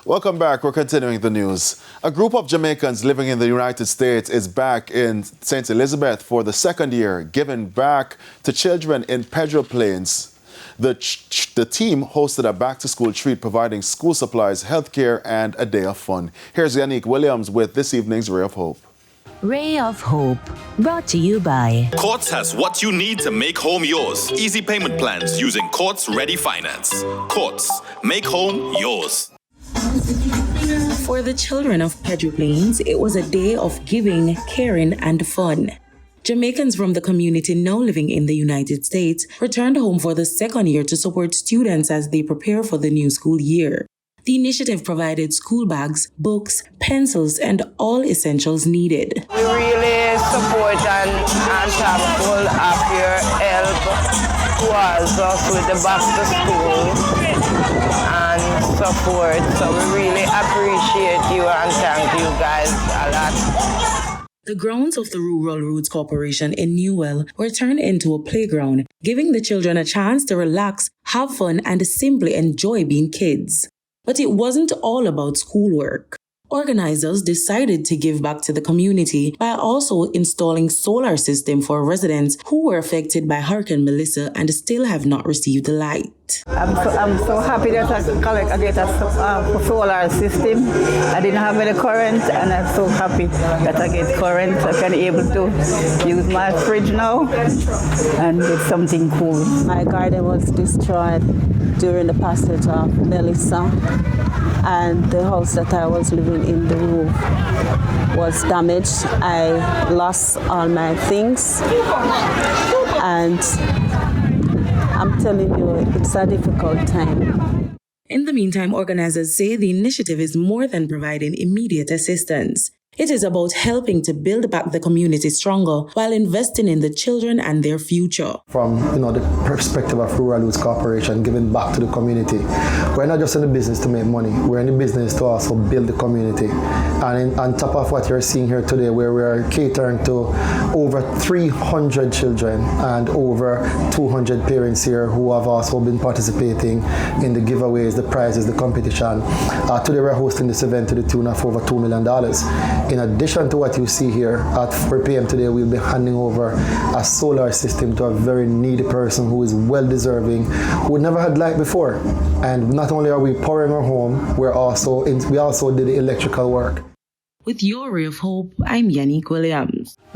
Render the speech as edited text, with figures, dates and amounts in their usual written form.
Welcome back. We're continuing the news. A group of Jamaicans living in the United States is back in St. Elizabeth for the second year, giving back to children in Pedro Plains. The team hosted a back-to-school treat, providing school supplies, healthcare, and a day of fun. Here's Yannick Williams with this evening's Ray of Hope. Ray of Hope, brought to you by Courts has what you need to make home yours. Easy payment plans using Courts Ready Finance. Courts, make home yours. For the children of Pedro Plains, it was a day of giving, caring, and fun. Jamaicans from the community now living in the United States returned home for the second year to support students as they prepare for the new school year. The initiative provided school bags, books, pencils, and all essentials needed. We really support and have full of your help towards us with the back to school and support. So we really appreciate you and thank you guys a lot. The grounds of the Rural Roots Corporation in Newell were turned into a playground, giving the children a chance to relax, have fun, and simply enjoy being kids. But it wasn't all about schoolwork. Organizers decided to give back to the community by also installing solar system for residents who were affected by Hurricane Melissa and still have not received the light. I'm so happy that I get a solar system. I didn't have any current, and I'm so happy that I get current. I can be able to use my fridge now and get something cool. My garden was destroyed during the passage of Melissa, and the house that I was living in, the roof was damaged. I lost all my things, and I'm telling you, it's a difficult time. In the meantime, organizers say the initiative is more than providing immediate assistance. It is about helping to build back the community stronger while investing in the children and their future. From the perspective of Rural Roots Corporation, giving back to the community, we're not just in the business to make money. We're in the business to also build the community. And on top of what you're seeing here today, where we're catering to over 300 children and over 200 parents here who have also been participating in the giveaways, the prizes, the competition. Today we're hosting this event to the tune of over $2 million. In addition to what you see here, at 4 p.m. today, we'll be handing over a solar system to a very needy person who is well deserving, who never had light before. And not only are we powering our home, we also did the electrical work. With your Ray of Hope, I'm Yannick Williams.